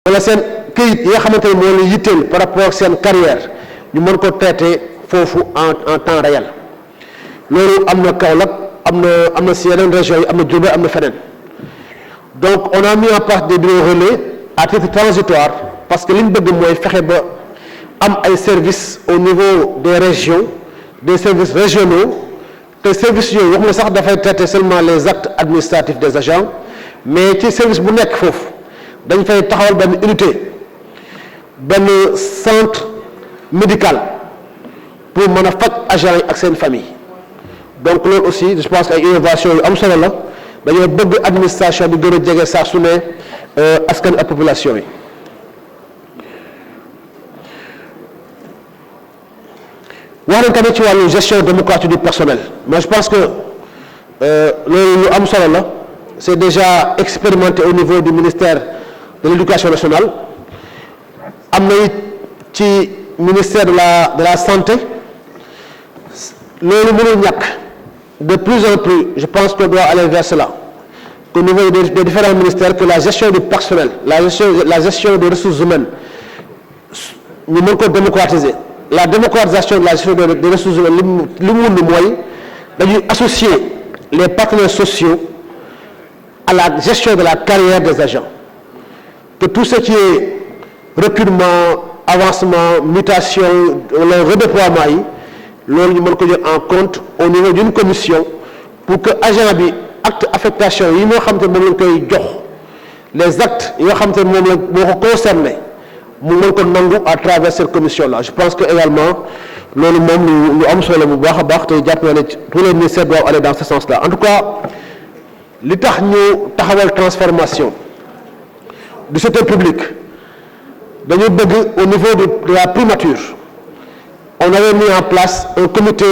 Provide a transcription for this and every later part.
wala seen këyit yi nga xamante ne moo leen yitteel par rapport ak seen carrière ñu mën ko traiter foofu en temps réel loolu am na Kaolack am na si yeneen régions yi am na Diourbel am na feneen donc on a mis en place des bureaux relais à titre transitoire parce que li ñu bëgg mooy fexe ba am ay services au niveau des régions des services régionaux te services yooyu wax nga sax dafay traiter seulement les actes administratifs des agents mais ci service bu nekk foofu dañ fay taxawal benn unité benn centre médical pour mën a faj agents yi ak seen famille donc loolu aussi je pense que ay innovation yu am solo la dañoo bëgg administration bi gën a jege saa su ne askan ak population yi. wax nañ tamit ci wàllu gestion démocratique du personnel mais je pense que loolu lu am solo la c'est déjà expérimenté au niveau du ministère de l'éducation nationale am na it ci ministère de la santé loolu mënul ñàkk de plus en plus je pense qu'on doit aller vers cela qu'au niveau des différents ministères que la gestion du personnel la gestion des ressources humaines ñu mën ko démocratiser. La démocratisation de la gestion des ressources humaines li mu wund mooy dañuy associer les partenaires sociaux à la gestion de la carrière des agents que tout ce qui est recrutement avancement mutation le redéploiement yi loolu ñu mën ko jël en compte au niveau d'une commission pour que agent bi acte affectation yi moo xam te moom lañ koy jox les actes yi nga xam te moom la moo ko concerné mu mën ko nangu à travers cette commission là je pense que également loolu moom lu am solo bu baax a baax te jàpp na ne tous les ministères doivent aller dans ce sens là en tout cas li tax ñu taxawal transformation du secteur public dañu bëgg au niveau de la primature on avait mis en place un comité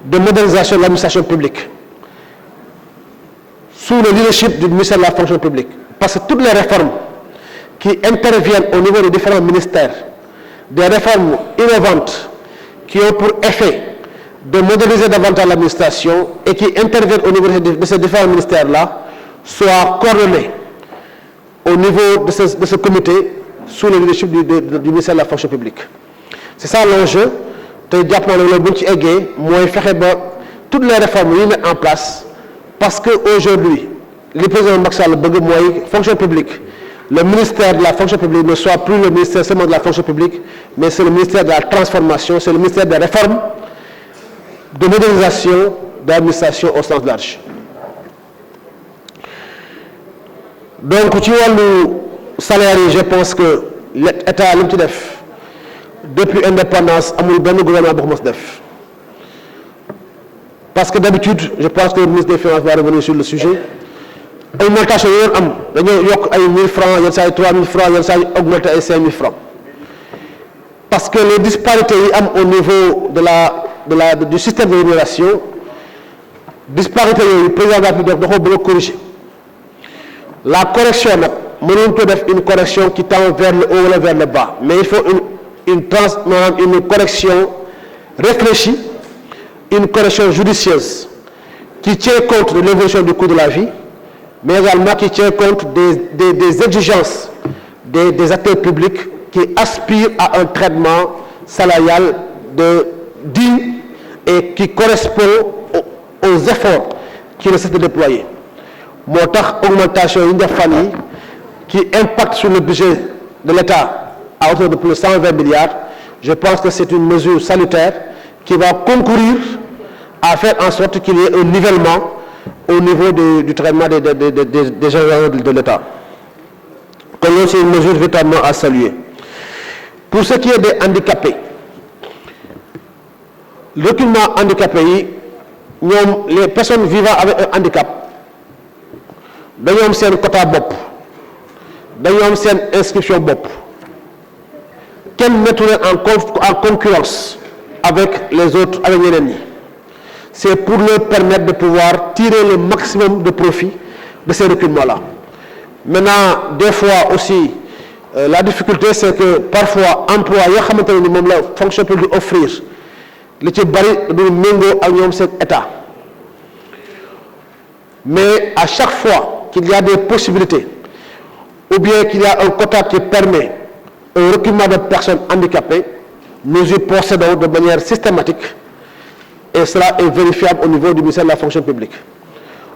de modernisation de l'administration publique sous le leadership du ministère de la fonction publique parce que toutes les réformes qui interviennent au niveau des différents ministères, des réformes innovantes qui ont pour effet de moderniser davantage l'administration et qui interviennent au niveau de ces différents ministères-là, soient coordonnés au niveau de ce comité sous le leadership du ministère de la fonction publique. C'est ça l'enjeu. Toutes les réformes sont mises en place parce qu'aujourd'hui, le président Macky Sall bëgg mooy fonction publique. Le ministère de la fonction publique ne soit plus le ministère seulement de la fonction publique, mais c'est le ministère de la transformation, c'est le ministère des réformes, de modernisation, de l'administration au sens large. Donc, tu vois, le salaire, je pense que l'État a def depuis l'indépendance, amul benn gouvernement bu ko def. Parce que d'habitude, je pense que le ministre des Finances va revenir sur le sujet. Augmentation yi am dañoo yokk ay 1000 francs yenn saa yi 3000 francs yenn saa yi augmenté ay 5000 francs parce que les disparités yi am au niveau du système de rémunération disparité yooyu président de la République da ko bëgg a corriger la correction nag mënoon ko def une correction qui tend vers le haut wala vers le bas mais il faut une correction réfléchie une correction judicieuse qui tient compte de l'évolution du coût de la vie mais également qui tient compte des exigences des acteurs publics qui aspirent à un traitement salarial digne et qui correspond aux efforts qui ne cessent de déployer. Moo tax augmentation yi ñu def fan yi qui impacte sur le budget de l'État à hauteur de plus de 120 milliards, je pense que c'est une mesure salutaire qui va concourir à faire en sorte qu'il y ait un nivellement au niveau du traitement des gens de l'État. Donc c'est une mesure véritablement à saluer. Pour ce qui est des handicapés, le recrutement handicapé, les personnes vivant avec un handicap, dañoo am seen quota bopp dañoo am seen inscription bopp kenn mettu leen en concurrence avec les autres avec ñeneen ñi. C'est pour leur permettre de pouvoir tirer le maximum de profit de ces recrutements-là. Maintenant, des fois aussi, la difficulté, c'est que parfois, emploi, il y a la fonction publique offrir, li ci bari du méngoo ak ñoom seen état. Mais à chaque fois qu'il y a des possibilités ou bien qu'il y a un quota qui permet un recrutement de personnes handicapées, nous y procédons de manière systématique et cela est vérifiable au niveau du ministère de la fonction publique.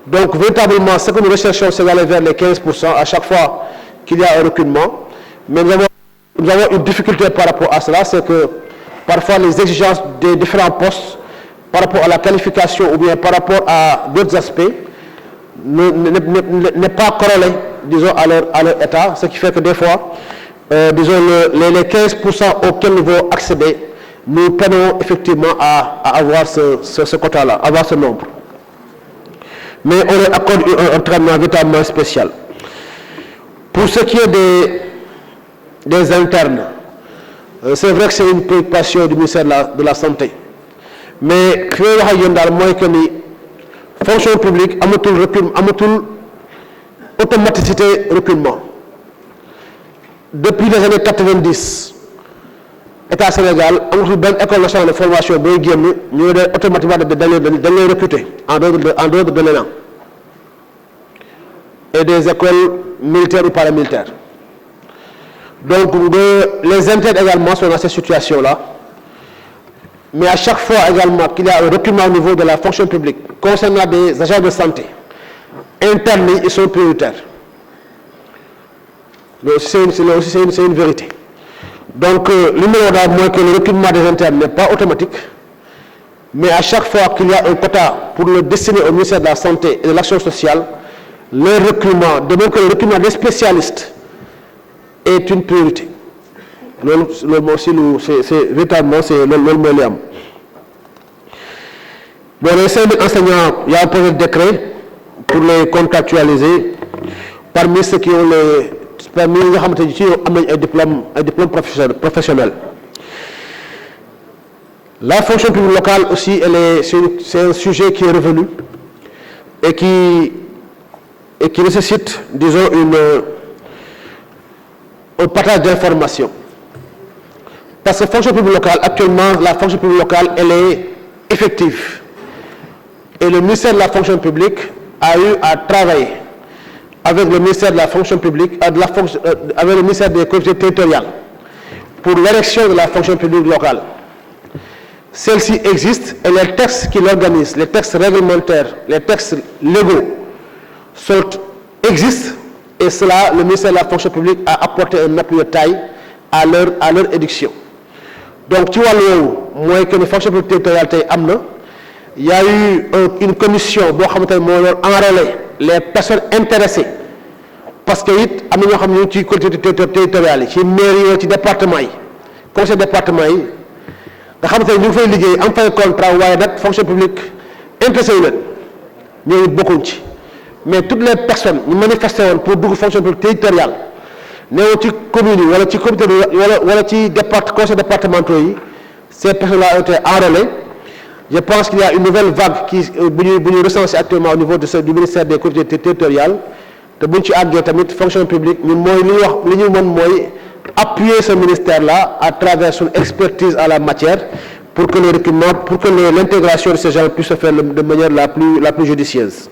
Donc véritablement, ce que nous recherchons, c'est d'aller vers les 15% à chaque fois qu'il y a un recrutement. Mais nous avons une difficulté par rapport à cela, c'est que parfois les exigences des différents postes par rapport à la qualification ou bien par rapport à d'autres aspects n'est pas corrélé, disons, à leur état, ce qui fait que des fois, disons, les 15% auxquels nous devons accéder, nous peinons effectivement à avoir ce quota-là, avoir ce nombre. Mais on leur accorde un traitement véritablement spécial. Pour ce qui est des internes, c'est vrai que c'est une préoccupation du ministère de la Santé. Mais fi may wax ak yéen daal mooy que ni fonction publique amatul automaticité recrutement. Depuis les années 90, État Sénégal amatul benn école nationale de formation booy génn ñu ne automatiquement dañ lay recruter en dehors de l'ENA et des écoles militaires ou paramilitaires. Donc les internes également sont dans cette situation-là. Mais à chaque fois également qu'il y a un recrutement au niveau de la fonction publique concernant des agents de santé, internes, ils sont prioritaires. C'est une vérité. Donc, le moins que le recrutement des internes n'est pas automatique, mais à chaque fois qu'il y a un quota pour le destiner au ministère de la Santé et de l'Action sociale, le recrutement, de même que le recrutement des spécialistes, est une priorité. C'est véritablement le moyen. Bon, les 5 000 enseignants, il y a un projet de décret pour les contractualiser parmi ceux qui ont un diplôme professionnel. La fonction publique locale aussi, c'est un sujet qui est revenu et qui nécessite, disons, un partage d'informations. Parce que la fonction publique locale, actuellement, la fonction publique locale, elle est effective. Et le ministère de la fonction publique a eu à travailler avec le ministère de la fonction publique, avec le ministère des collectivités territoriales, pour l'érection de la fonction publique locale. Celle-ci existe et les textes qui l'organisent, les textes réglementaires, les textes légaux, existent et cela, le ministère de la fonction publique a apporté un appui de taille à leur édiction. Donc, tu vois, moi, que les fonctions publiques territoriales, il y a eu une commission qui a enrôlé les personnes intéressées. Parce que, il y a des collectivités territoriales, des mairies, des départements, conseils départements, nga xamante ne ñu ngi fay liggéey am fay contrat waaye nag fonction publique intéressé wu leen ñooñu bokkuñ ci mais toutes les personnes ñu manifesté woon pour dugg fonction publique territoriale néew ci commune yi wala ci comité wala ci conseil départementaux yi ces personnes-là ont été enrôlées. Je pense qu'il y a une nouvelle vague qui est recensée actuellement au niveau du ministère des collectivités territoriales te buñ ci àggee tamit fonction publique ñun mooy li ñu mën mooy appuyer ce ministère-là à travers son expertise en la matière pour que l'intégration de ces gens puisse se faire de manière la plus judicieuse.